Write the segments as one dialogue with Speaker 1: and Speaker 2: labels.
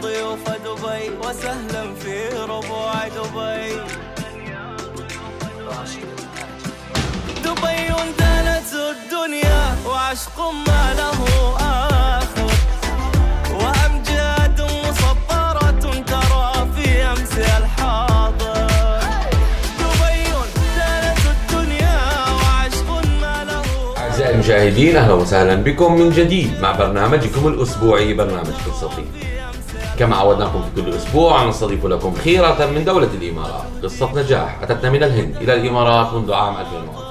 Speaker 1: ضيوف دبي وسهلا في ربوع دبي. دبي دانت الدنيا وعشق ما له آخر، وأمجاد مصبرة ترى في أمس الحاضر. دبي دانت الدنيا وعشق ما له.
Speaker 2: أعزائي المشاهدين، أهلا وسهلا بكم من جديد مع برنامجكم الأسبوعي برنامج قصتي. كما عودناكم في كل أسبوع نستضيف لكم خيرة من دولة الإمارات. قصة نجاح أتتنا من الهند إلى الإمارات منذ عام 2011.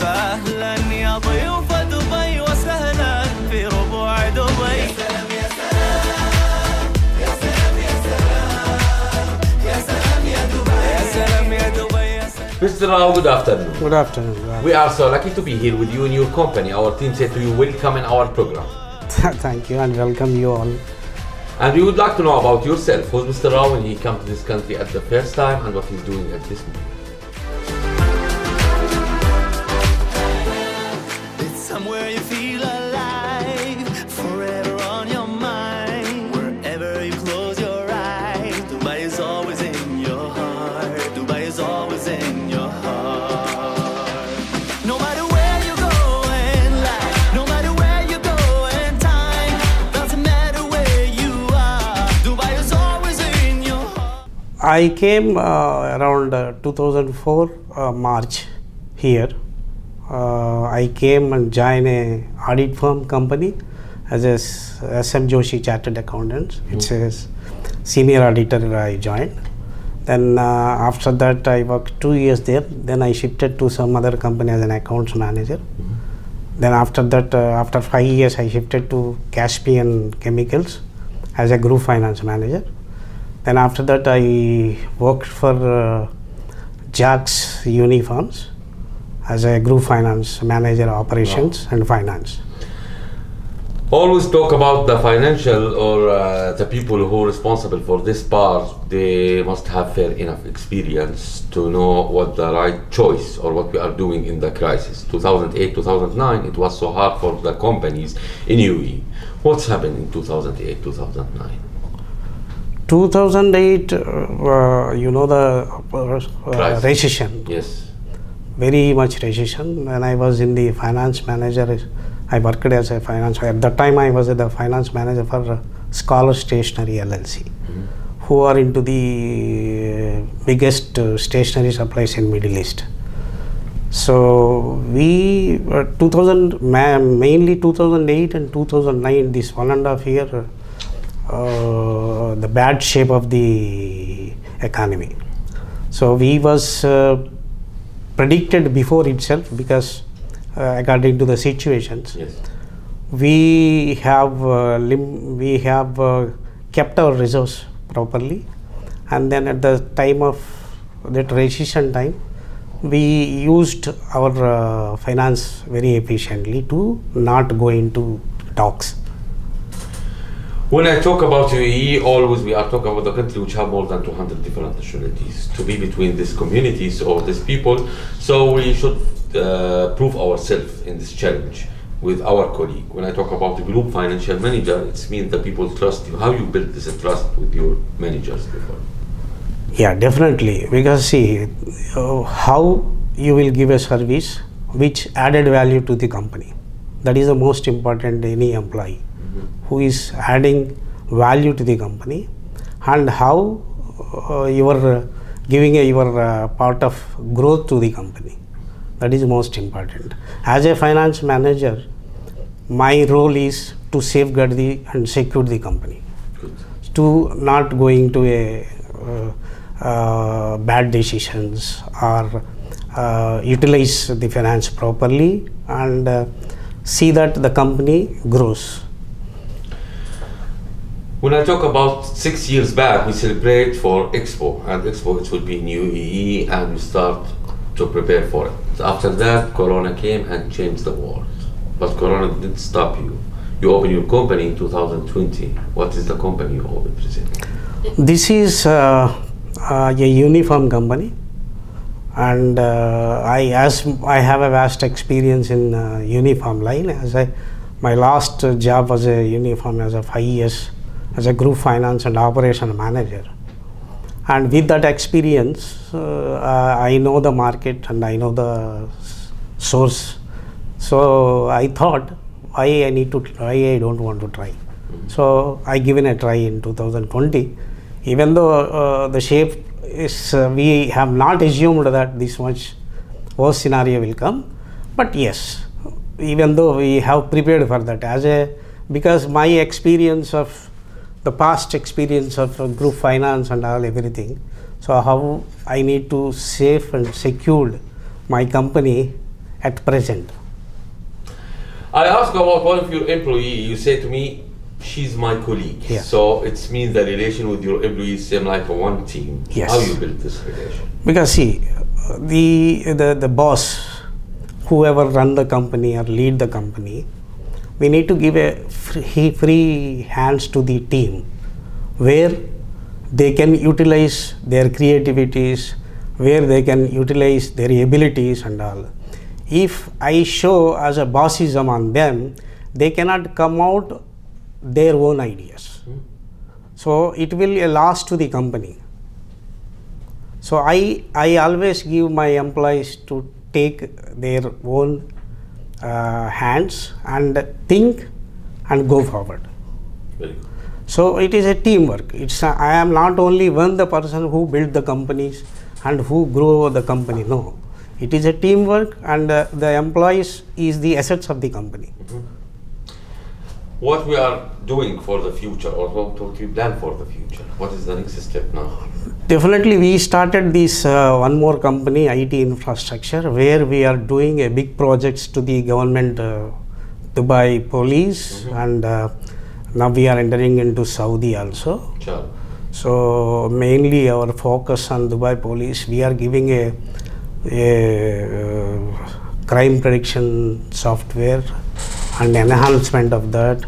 Speaker 1: فأهلا يا ضيوف دبي وسهلا في ربوع دبي. يا سلام يا سلام يا سلام يا سلام يا سلام يا دبي يا سلام يا دبي يا سلام.
Speaker 2: Mr. Rao, good afternoon.
Speaker 3: Good afternoon.
Speaker 2: We are so lucky to be here with you in your company. Our team said to you, welcome in our program.
Speaker 3: Thank you and welcome you all.
Speaker 2: And we would like to know about yourself. Who's Mr. Rao when he came to this country at the first time and what he's doing at this moment?
Speaker 1: Somewhere you feel alive, forever on your mind. Wherever you close your eyes, Dubai is always in your heart. Dubai is always in your heart. No matter where you go in life, no matter where you go in time, doesn't matter where you are, Dubai is always in your heart.
Speaker 3: I came around 2004 March here. I came and joined a audit firm company as a SM Joshi Chartered Accountant. It's a senior auditor I joined. Then after that I worked 2 years there. Then I shifted to some other company as an accounts manager. Then after that, after 5 years I shifted to Caspian Chemicals as a group finance manager. Then after that I worked for Jack's Uniforms as a group finance manager, operations and finance.
Speaker 2: Always talk about the financial or the people who are responsible for this part. They must have fair enough experience to know what the right choice or what we are doing in the crisis. 2008, 2009, it was so hard for the companies in UAE. What's happened in 2008, 2009?
Speaker 3: 2008, you know the recession.
Speaker 2: Yes.
Speaker 3: Very much recession. When I was in the finance manager, I worked as a finance. At that time, I was the finance manager for Scholar Stationery LLC, who are into the biggest stationery supplies in Middle East. So we mainly 2008 and 2009, this 1.5 year, the bad shape of the economy. So we was predicted before itself because according to the situations,
Speaker 2: Yes.
Speaker 3: we have kept our reserves properly, and then at the time of that recession time, we used our finance very efficiently to not go into talks.
Speaker 2: When I talk about UAE, always we are talking about the country which have more than 200 different nationalities to be between these communities or these people. So we should prove ourselves in this challenge with our colleague. When I talk about the group financial manager, it means that people trust you. How you build this trust with your managers before?
Speaker 3: Yeah, definitely. Because see, how you will give a service which added value to the company. That is the most important any employee. Who is adding value to the company, and how you are giving your part of growth to the company. That is most important. As a finance manager, my role is to safeguard and secure the company.
Speaker 2: Good.
Speaker 3: To not going to a bad decisions or utilize the finance properly and see that the company grows.
Speaker 2: When I talk about 6 years back, we celebrate for Expo, and Expo it will be in UAE, and we start to prepare for it. After that, Corona came and changed the world. But Corona didn't stop you. You opened your company in 2020. What is the company you opened presently?
Speaker 3: This is a uniform company, and I have a vast experience in uniform line, as My last job was a uniform as a 5 years as a group finance and operation manager. And with that experience, I know the market and I know the source. So I thought, why I don't want to try. So I given a try in 2020. Even though the shape is, we have not assumed that this much worse scenario will come. But yes, even though we have prepared for that because my experience of the past experience of group finance and all everything, so how I need to save and secure my company at present.
Speaker 2: I asked about one of your employees. You say to me, she's my colleague.
Speaker 3: Yeah.
Speaker 2: So it means the relation with your employees seem like a one team.
Speaker 3: Yes.
Speaker 2: How you build this relation?
Speaker 3: Because see, the boss, whoever run the company or lead the company, we need to give a free hands to the team where they can utilize their creativities, where they can utilize their abilities and all. If I show as a bossism on them, they cannot come out their own ideas. So it will a loss to the company. So I always give my employees to take their own hands and think and go forward.
Speaker 2: Very good.
Speaker 3: So it is a teamwork. I am not only the person who built the companies and who grow the company. No, it is a teamwork, and the employees is the assets of the company.
Speaker 2: What we are doing for the future, or what we plan for the future? What is the next step now?
Speaker 3: Definitely, we started this one more company, IT infrastructure, where we are doing a big projects to the government, Dubai police, and now we are entering into Saudi also.
Speaker 2: Sure.
Speaker 3: So mainly our focus on Dubai police. We are giving a crime prediction software and enhancement of that,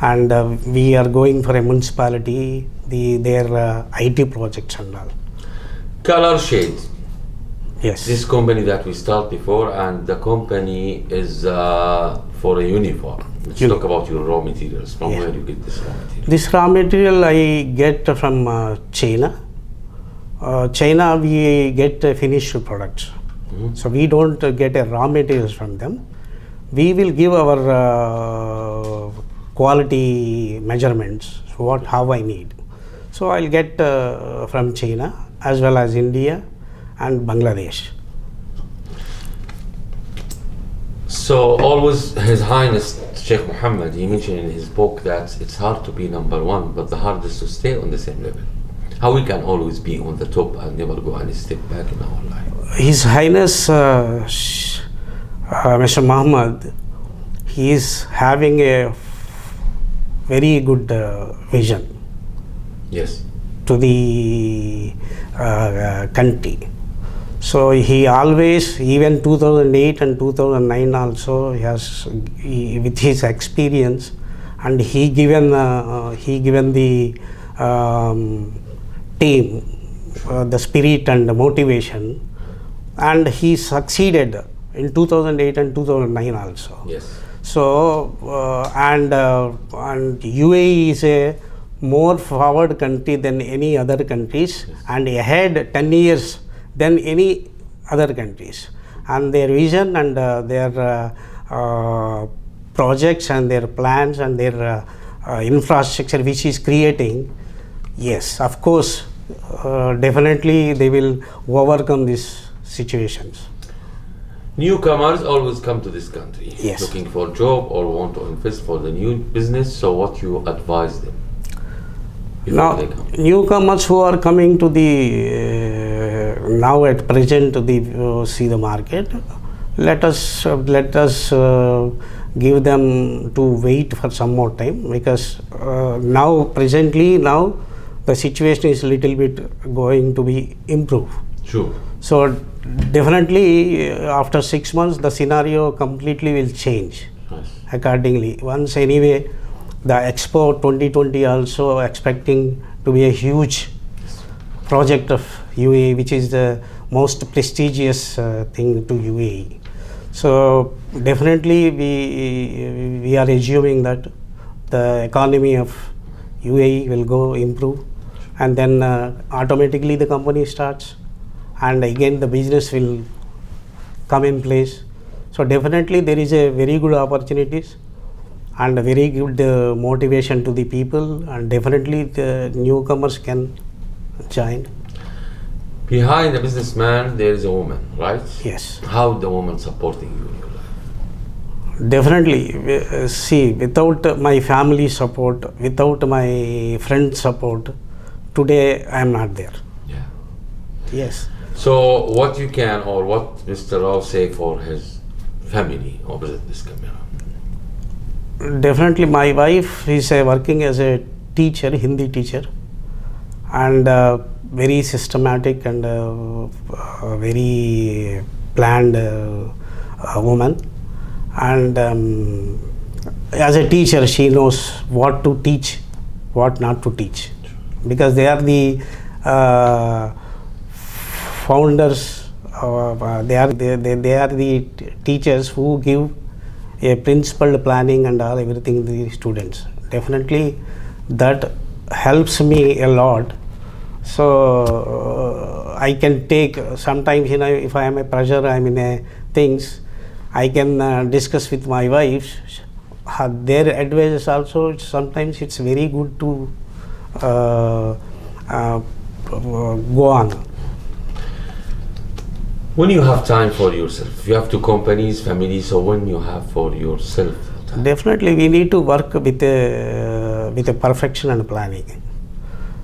Speaker 3: and we are going for a municipality, their IT projects and all.
Speaker 2: Color shade.
Speaker 3: Yes.
Speaker 2: This company that we start before, and the company is for a uniform. Let's talk about your raw materials. From where you get this raw material?
Speaker 3: This raw material I get from China. China we get finished products. So we don't get a raw materials from them. We will give our quality measurements, how I need. So I'll get from China as well as India and Bangladesh.
Speaker 2: So always His Highness Sheikh Mohammed, he mentioned in his book that it's hard to be number one, but the hardest to stay on the same level. How we can always be on the top and never go any step back in our life?
Speaker 3: His Highness Mr. Muhammad, he is having a very good vision. Yes. To the country. So he always, even 2008 and 2009 also, with his experience, and he given the team the spirit and the motivation, and he succeeded in 2008 and 2009 also.
Speaker 2: Yes.
Speaker 3: So and UAE is a more forward country than any other countries, yes, and ahead 10 years than any other countries, and their vision and their projects and their plans and their infrastructure which is creating, yes, of course, definitely they will overcome these situations.
Speaker 2: Newcomers always come to this country,
Speaker 3: yes,
Speaker 2: looking for a job or want to invest for the new business. So what you advise them?
Speaker 3: Now, newcomers who are coming to the now at present to the see the market, let us give them to wait for some more time, because now the situation is little bit going to be improved.
Speaker 2: Sure.
Speaker 3: So definitely after 6 months the scenario completely will change.
Speaker 2: Nice. Accordingly.
Speaker 3: Once anyway, the Expo 2020 also expecting to be a huge project of UAE, which is the most prestigious thing to UAE. So definitely we are assuming that the economy of UAE will go improve, and then automatically the company starts, and again the business will come in place. So definitely there is a very good opportunities and a very good motivation to the people, and definitely the newcomers can join.
Speaker 2: Behind the businessman, there is a woman, right?
Speaker 3: Yes.
Speaker 2: How the woman supporting you in your life?
Speaker 3: Definitely. See, without my family support, without my friend support, today I am not there.
Speaker 2: Yeah.
Speaker 3: Yes.
Speaker 2: So what you can, or what Mr. Rao say for his family opposite this camera?
Speaker 3: Definitely, my wife is working as a teacher, Hindi teacher, and very systematic and very planned woman. And as a teacher, she knows what to teach, what not to teach, because they are the founders. They are the teachers who give a principled planning and all everything to the students. Definitely, that helps me a lot. So I can take sometimes, if I am a pressure, I am in a things, I can discuss with my wife. Their advice also, sometimes it's very good to go on.
Speaker 2: When you have time for yourself, you have two companies, family, so when you have for yourself?
Speaker 3: Definitely we need to work with a perfection and planning.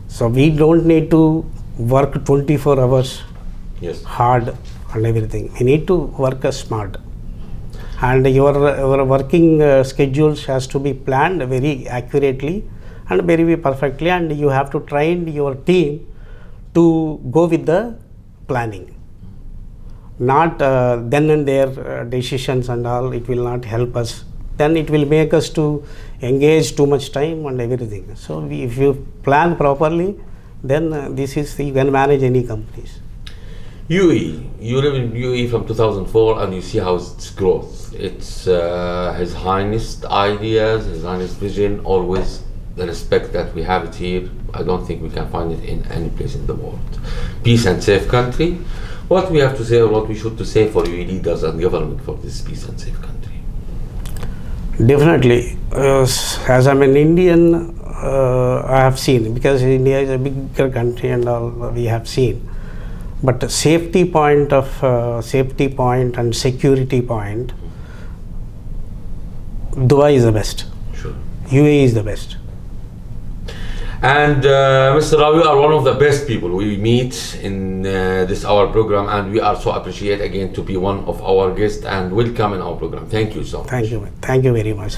Speaker 3: So we don't need to work 24 hours
Speaker 2: Yes.
Speaker 3: hard and everything. We need to work smart. And your working schedules has to be planned very accurately and very perfectly, and you have to train your team to go with the planning. Not then and there decisions and all, it will not help us. Then it will make us to engage too much time and everything. So if you plan properly, then you can manage any companies.
Speaker 2: UAE, you live in UAE from 2004 and you see how it's growth. It's His Highness ideas, His Highness vision, always the respect that we have it here. I don't think we can find it in any place in the world. Peace and safe country. What we have to say, or what we should to say for UAE leaders and government for this peace and safe country?
Speaker 3: Definitely. As I'm an Indian, I have seen, because India is a bigger country and all, we have seen. But safety point and security point, Dubai is the best.
Speaker 2: Sure.
Speaker 3: UAE is the best.
Speaker 2: And Mr. Rao, you are one of the best people we meet in this our program, and we are so appreciate again to be one of our guests, and welcome in our program. Thank you so much.
Speaker 3: Thank you very much.